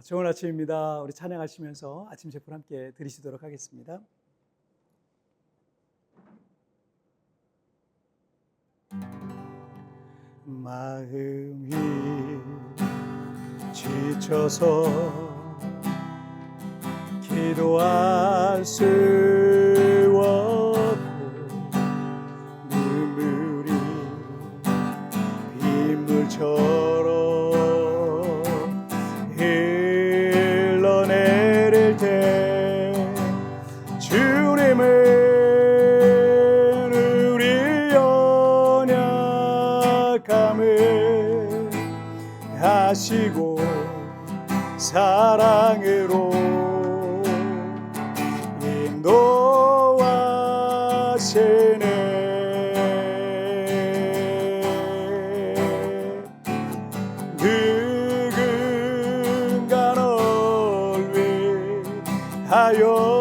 좋은 아침입니다. 우리 찬양하시면서 아침 제풀 함께 드리시도록 하겠습니다. 마음이 지쳐서 기도할 수 없고 눈물이 빗물처럼 흘러내릴 때 주님은 우리 연약함을 아시고 사랑으로 인도하시네. 누군가 널 위하여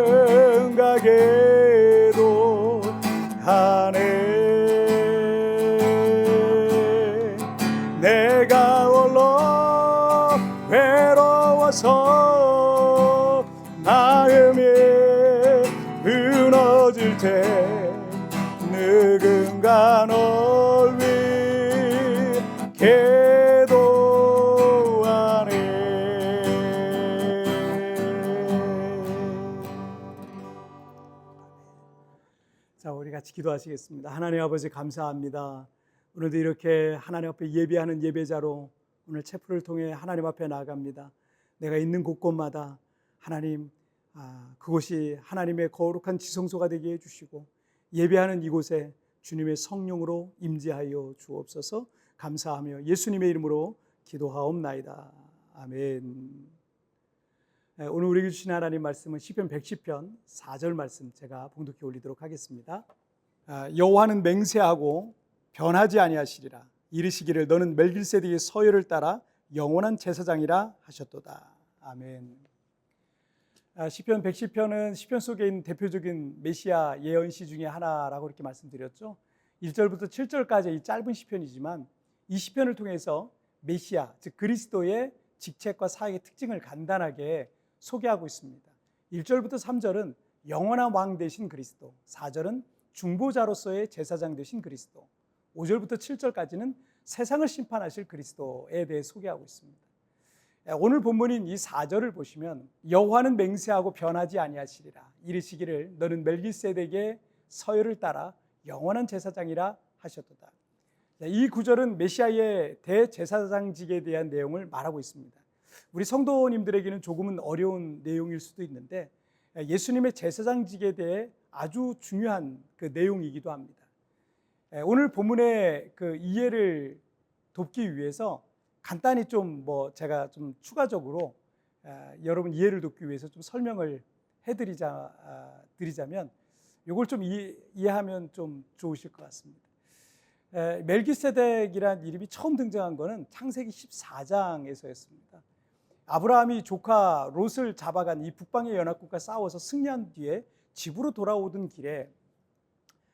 누군가 기도하네. 내가 홀로 외로워서 마음이 무너질 때 누군가 널 위해 기도하네. 자, 우리 같이 기도하시겠습니다. 하나님 아버지 감사합니다. 오늘도 이렇게 하나님 앞에 예배하는 예배자로 오늘 체프를 통해 하나님 앞에 나아갑니다. 내가 있는 곳곳마다 하나님, 그곳이 하나님의 거룩한 지성소가 되게 해주시고 예배하는 이곳에 주님의 성령으로 임재하여 주옵소서. 감사하며 예수님의 이름으로 기도하옵나이다. 아멘. 오늘 우리에게 주신 하나님 말씀은 시편 110편 4절 말씀 제가 봉독해 올리도록 하겠습니다. 여호와는 맹세하고 변하지 아니하시리라. 이르시기를 너는 멜기세덱의 서열을 따라 영원한 제사장이라 하셨도다. 아멘. 시편 110편은 시편 속에 있는 대표적인 메시아 예언시 중에 하나라고 이렇게 말씀드렸죠. 1절부터 7절까지 이 짧은 시편이지만 이 시편을 통해서 메시아, 즉 그리스도의 직책과 사역의 특징을 간단하게 소개하고 있습니다. 1절부터 3절은 영원한 왕 되신 그리스도, 4절은 중보자로서의 제사장 되신 그리스도, 5절부터 7절까지는 세상을 심판하실 그리스도에 대해 소개하고 있습니다. 오늘 본문인 이 4절을 보시면 여호와는 맹세하고 변하지 아니하시리라. 이르시기를 너는 멜기세덱의 서열을 따라 영원한 제사장이라 하셨도다. 이 구절은 메시아의 대제사장직에 대한 내용을 말하고 있습니다. 우리 성도님들에게는 조금은 어려운 내용일 수도 있는데 예수님의 제사장직에 대해 아주 중요한 그 내용이기도 합니다. 오늘 본문의 그 이해를 돕기 위해서 간단히 제가 좀 추가적으로 여러분 이해를 돕기 위해서 좀 설명을 드리자면 이걸 좀 이해하면 좀 좋으실 것 같습니다. 멜기세덱이라는 이름이 처음 등장한 것은 창세기 14장에서였습니다. 아브라함이 조카 롯을 잡아간 이 북방의 연합국과 싸워서 승리한 뒤에 집으로 돌아오던 길에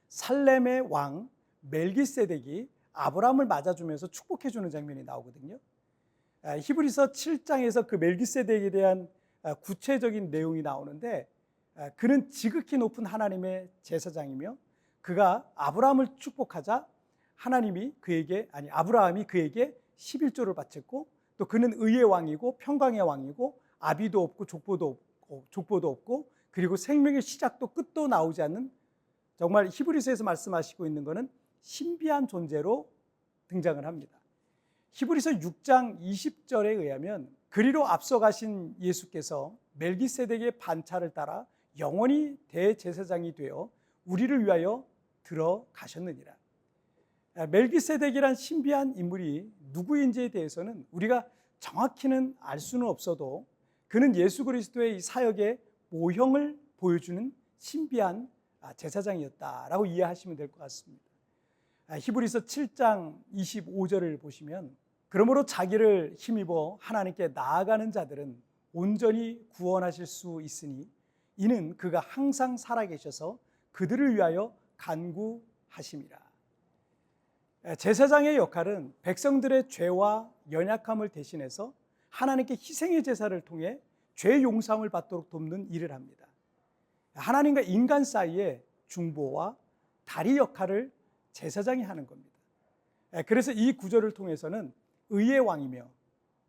살렘의 왕 멜기세덱이 아브라함을 맞아주면서 축복해주는 장면이 나오거든요. 히브리서 7장에서 그 멜기세덱에 대한 구체적인 내용이 나오는데 그는 지극히 높은 하나님의 제사장이며 그가 아브라함을 축복하자 아브라함이 그에게 11조를 바쳤고 또 그는 의의 왕이고 평강의 왕이고 아비도 없고 족보도 없고 그리고 생명의 시작도 끝도 나오지 않는 정말 히브리서에서 말씀하시고 있는 것은 신비한 존재로 등장을 합니다. 히브리서 6장 20절에 의하면 그리로 앞서가신 예수께서 멜기세덱의 반차를 따라 영원히 대제사장이 되어 우리를 위하여 들어가셨느니라. 멜기세덱이란 신비한 인물이 누구인지에 대해서는 우리가 정확히는 알 수는 없어도 그는 예수 그리스도의 이 사역의 모형을 보여주는 신비한 제사장이었다라고 이해하시면 될 것 같습니다. 히브리서 7장 25절을 보시면 그러므로 자기를 힘입어 하나님께 나아가는 자들은 온전히 구원하실 수 있으니 이는 그가 항상 살아계셔서 그들을 위하여 간구하심이라. 제사장의 역할은 백성들의 죄와 연약함을 대신해서 하나님께 희생의 제사를 통해 죄 용서함을 받도록 돕는 일을 합니다. 하나님과 인간 사이의 중보와 다리 역할을 제사장이 하는 겁니다. 그래서 이 구절을 통해서는 의의 왕이며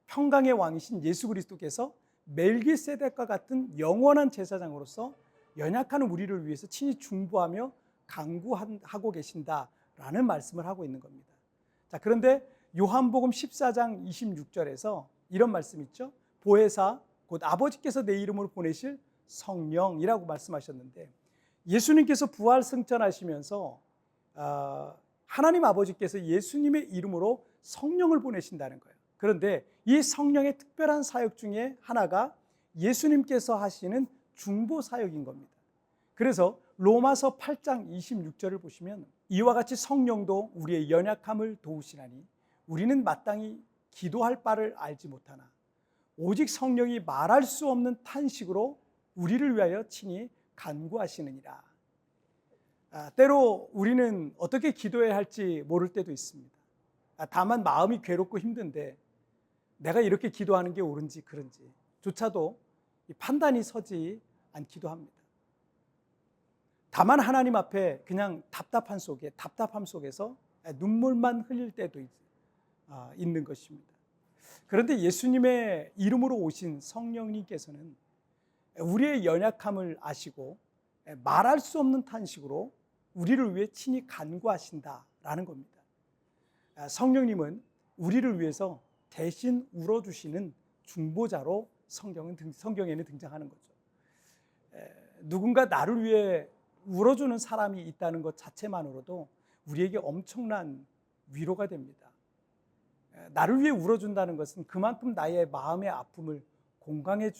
평강의 왕이신 예수 그리스도께서 멜기세덱과 같은 영원한 제사장으로서 연약한 우리를 위해서 친히 중보하며 강구하고 계신다라는 말씀을 하고 있는 겁니다. 자, 그런데 요한복음 14장 26절에서 이런 말씀 있죠. 보혜사 곧 아버지께서 내 이름으로 보내실 성령이라고 말씀하셨는데, 예수님께서 부활 승천하시면서 하나님 아버지께서 예수님의 이름으로 성령을 보내신다는 거예요. 그런데 이 성령의 특별한 사역 중에 하나가 예수님께서 하시는 중보 사역인 겁니다. 그래서 로마서 8장 26절을 보시면 이와 같이 성령도 우리의 연약함을 도우시나니 우리는 마땅히 기도할 바를 알지 못하나 오직 성령이 말할 수 없는 탄식으로 우리를 위하여 친히 간구하시느니라. 때로 우리는 어떻게 기도해야 할지 모를 때도 있습니다. 다만 마음이 괴롭고 힘든데 내가 이렇게 기도하는 게 옳은지 그른지 조차도 판단이 서지 않기도 합니다. 다만 하나님 앞에 그냥 답답함 속에서 눈물만 흘릴 때도 있는 것입니다. 그런데 예수님의 이름으로 오신 성령님께서는 우리의 연약함을 아시고 말할 수 없는 탄식으로 우리를 위해 친히 간구하신다라는 겁니다. 성령님은 우리를 위해서 대신 울어주시는 중보자로 성경에는 등장하는 거죠. 누군가 나를 위해 울어주는 사람이 있다는 것 자체만으로도 우리에게 엄청난 위로가 됩니다. 나를 위해 울어준다는 것은 그만큼 나의 마음의 아픔을 공감해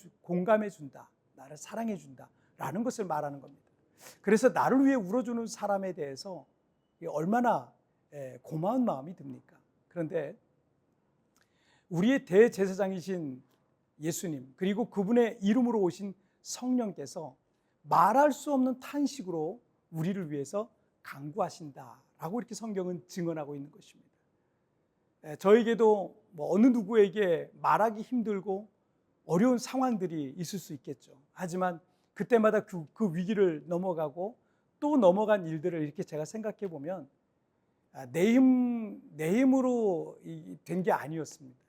준다, 나를 사랑해 준다라는 것을 말하는 겁니다. 그래서 나를 위해 울어주는 사람에 대해서 얼마나 고마운 마음이 듭니까? 그런데 우리의 대제사장이신 예수님, 그리고 그분의 이름으로 오신 성령께서 말할 수 없는 탄식으로 우리를 위해서 간구하신다라고 이렇게 성경은 증언하고 있는 것입니다. 저에게도 어느 누구에게 말하기 힘들고 어려운 상황들이 있을 수 있겠죠. 하지만 그때마다 그 위기를 넘어가고 또 넘어간 일들을 이렇게 제가 생각해 보면 내 힘으로 된 게 아니었습니다.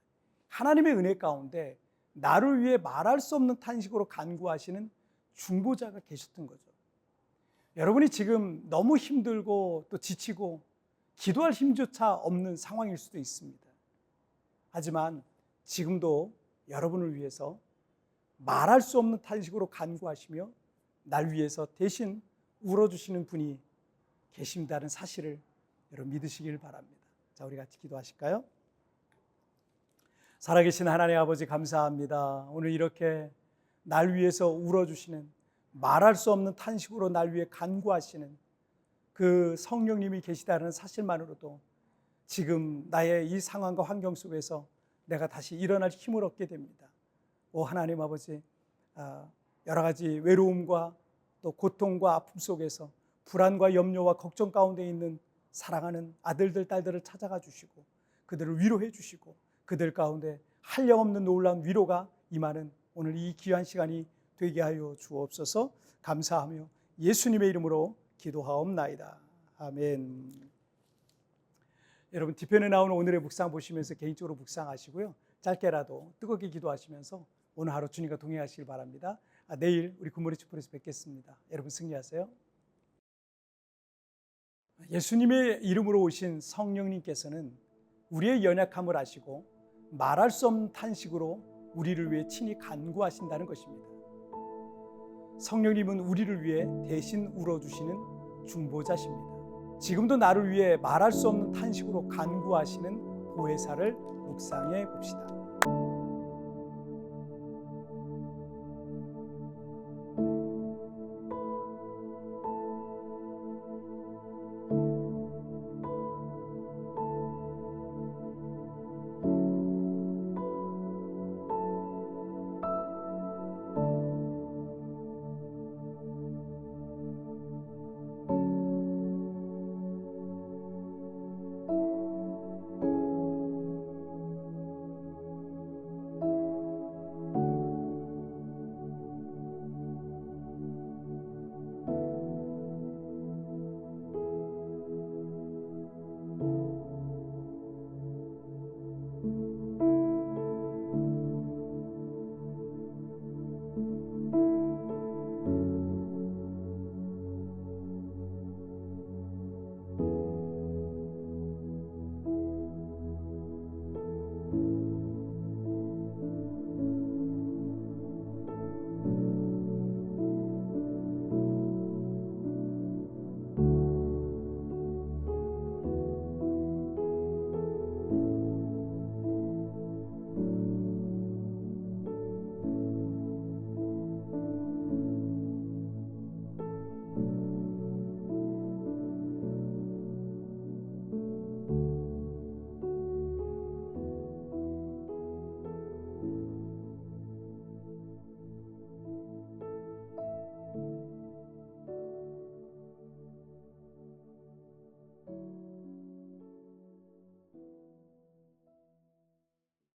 하나님의 은혜 가운데 나를 위해 말할 수 없는 탄식으로 간구하시는 중보자가 계셨던 거죠. 여러분이 지금 너무 힘들고 또 지치고 기도할 힘조차 없는 상황일 수도 있습니다. 하지만 지금도 여러분을 위해서 말할 수 없는 탄식으로 간구하시며 날 위해서 대신 울어주시는 분이 계신다는 사실을 여러분 믿으시길 바랍니다. 자, 우리 같이 기도하실까요? 살아계신 하나님 아버지 감사합니다. 오늘 이렇게 날 위해서 울어주시는, 말할 수 없는 탄식으로 날 위해 간구하시는 그 성령님이 계시다는 사실만으로도 지금 나의 이 상황과 환경 속에서 내가 다시 일어날 힘을 얻게 됩니다. 오 하나님 아버지, 여러 가지 외로움과 또 고통과 아픔 속에서 불안과 염려와 걱정 가운데 있는 사랑하는 아들들, 딸들을 찾아가 주시고 그들을 위로해 주시고 그들 가운데 한량없는 놀라운 위로가 임하는 오늘 이 귀한 시간이 되게 하여 주옵소서. 감사하며 예수님의 이름으로 기도하옵나이다. 아멘. 여러분 뒤편에 나오는 오늘의 묵상 보시면서 개인적으로 묵상하시고요. 짧게라도 뜨겁게 기도하시면서 오늘 하루 주님과 동행하시길 바랍니다. 내일 우리 굿모닝 촛불에서 뵙겠습니다. 여러분 승리하세요. 예수님의 이름으로 오신 성령님께서는 우리의 연약함을 아시고 말할 수 없는 탄식으로 우리를 위해 친히 간구하신다는 것입니다. 성령님은 우리를 위해 대신 울어주시는 중보자십니다. 지금도 나를 위해 말할 수 없는 탄식으로 간구하시는 보혜사를 묵상해 봅시다.